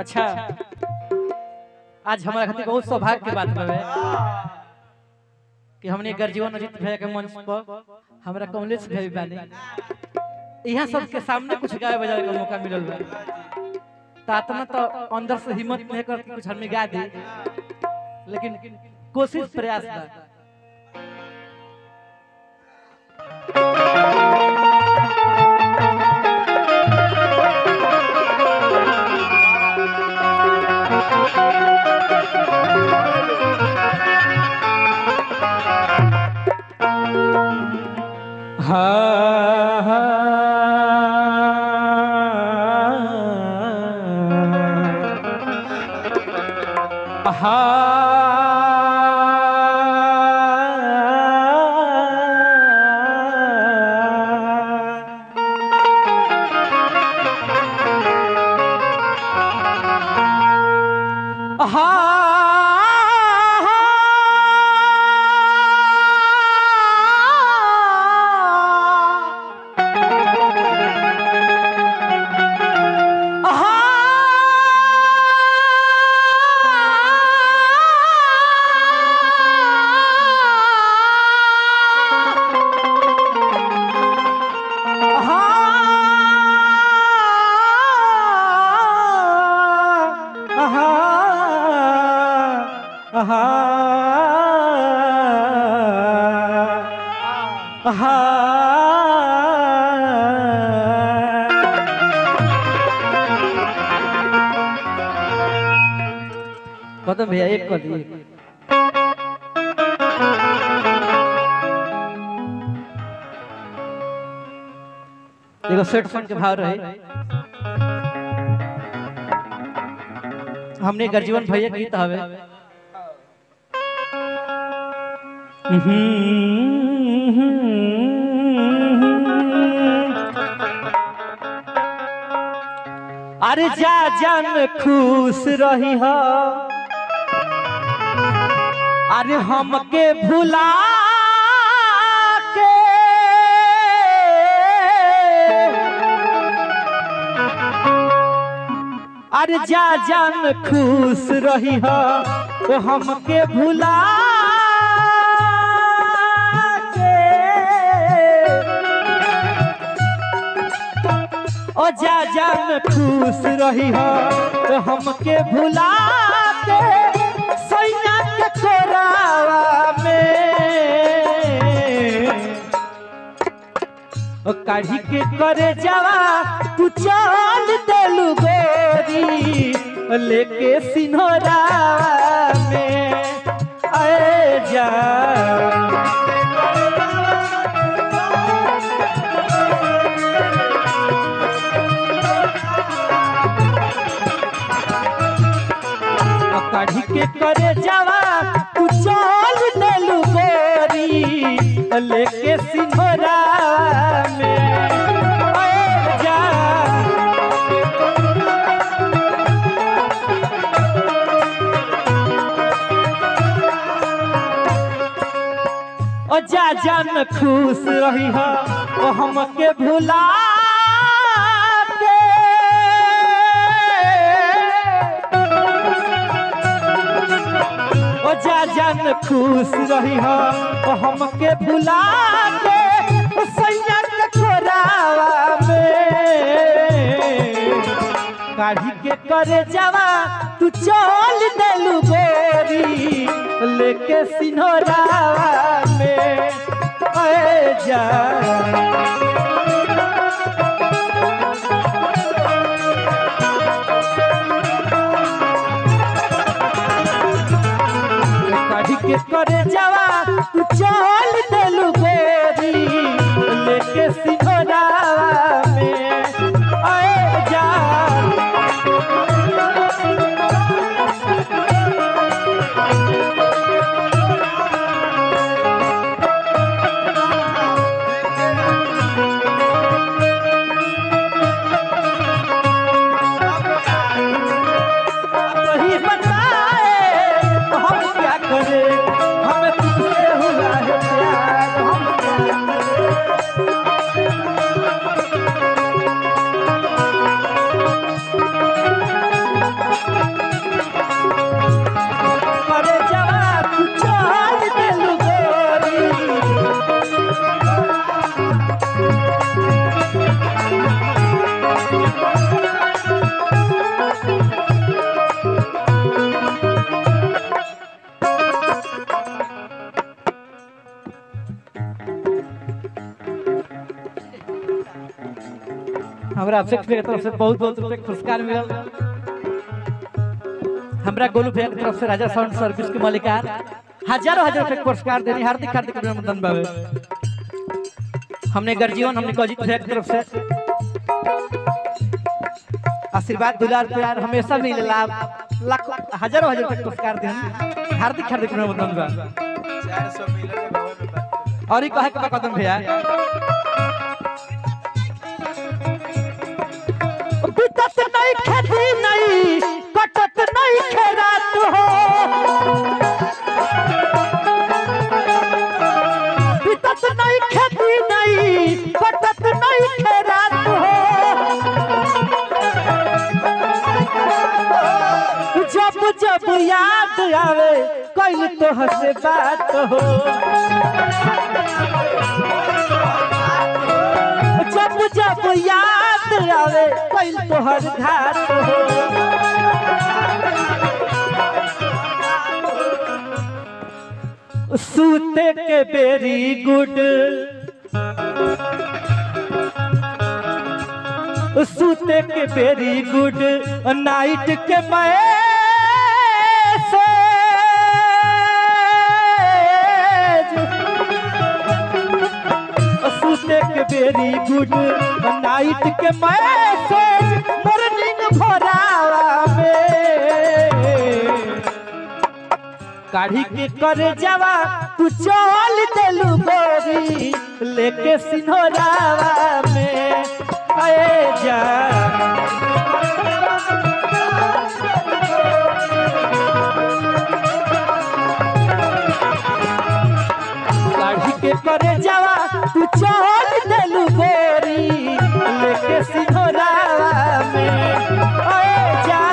अच्छा आज हमारा खातिर बहुत सौभाग्य की बात है कि हमने गर्जीवन अजीत भैया के मंच पर हमारा कमलेश भैया भी बानी यहाँ सबके सामने कुछ गाय बजाने का मौका मिलल बा। तातना तो अंदर से हिम्मत नहीं करती कुछ हमें गा दी, लेकिन कोशिश प्रयास बा। कदम भैया एक कर दिए। देखो सेट फंड के भाव रहे हमने गर्जीवन भैया गीत हवे अरे जा जान खुश रही हो अरे हमके भुला के अरे जा जान खुश रही हो तो हमके भुला के ओ जा जान खुश रही हो तो हमके भुला के सैया के कोरावा में ओ काढ़ी के करे जावा तू चल देलू गोरी लेके सिन्होरा में आए जा काढ़ी के करे जावा तू चल देलू गोरी लेके सिन्होरा में आए जा ओ जा जान खुश रही हो ओ हमके भुला जा जान खुश रही हो तो हमके भुला के सैया के कोरावा में काढ़ी के करे जावा तू चल देलू गोरी लेके सिन्होरा में आए जा के करे जावा तू चल देलू गोरी लेके सिन्होरा में आए जा वही बताए हम क्या करें हमें तुझसे हुआ है प्यार हमरा अभिषेक भैया की तरफ से बहुत बहुत रुपए पुरस्कार मिलल। हमरा गोलू भैया की तरफ से राजा साउंड सर्विस के मालिकार हजारों रुपए पुरस्कार देनी हार्दिक हार्दिक अभिनंदन बाबे। हमने गर्जीवन हमने अजीत भैया की तरफ से आशीर्वाद दुलार प्यार हमेशा मिलेला। लाखों हजारों रुपए पुरस्कार देनी हार्दिक हार्दिक अभिनंदन बा। 400 मिलर के भाव में बात और ये कहे के कदम भैया बितत नहीं खेती नहीं कटत नहीं खेरात हो बितत नहीं खेती नहीं कटत नहीं खेरात हो जब जब याद आवे कइल तो हसे बात हो जब जब याद आवे कइल तो हर घात हो सूते के वेरी गुड सूते के वेरी गुड नाइट के मैसेज सूते के वेरी गुड नाइट के मैसेज मॉर्निंग भोरावा में काढ़ी के करे जावा तू चल देलू गोरी लेके सिन्होरावा में आए जा काढ़ी के करे जावा तू चल देलू गोरी लेके सिन्होरावा में आए जा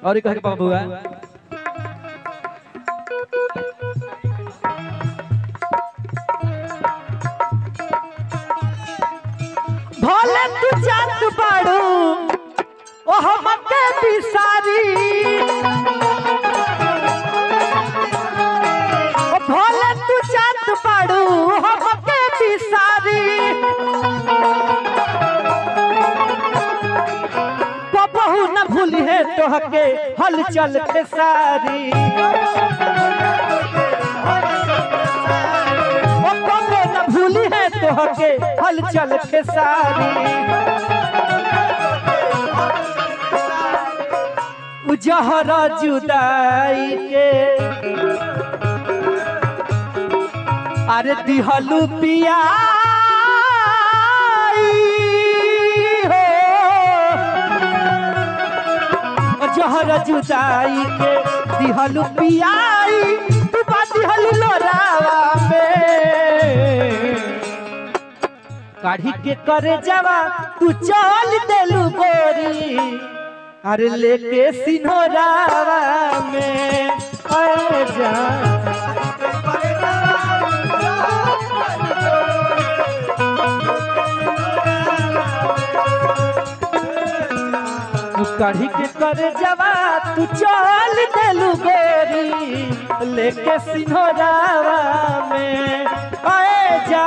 और कहे के बाबूआ भोले तू जात बाड़ू ओ हमके बिसारी ओ भोले तू जात बाड़ू हमके बिसारी बहू न भूली है तोहके हलचल के सारी ओ बहू न भूली है तोहके हलचल के सारी उजहरा जुदाई के अरे दिहलू पिया जहर जुदाई के दिहलू पियाई तू दिहलू लोरावा में काढ़ी के करे जावा तू चल देलू गोरी अरे लेके सिन्होरावा में आए जा काढ़ी के करे जावा तू चल देलू गोरी लेके सिन्होरावा में आए जा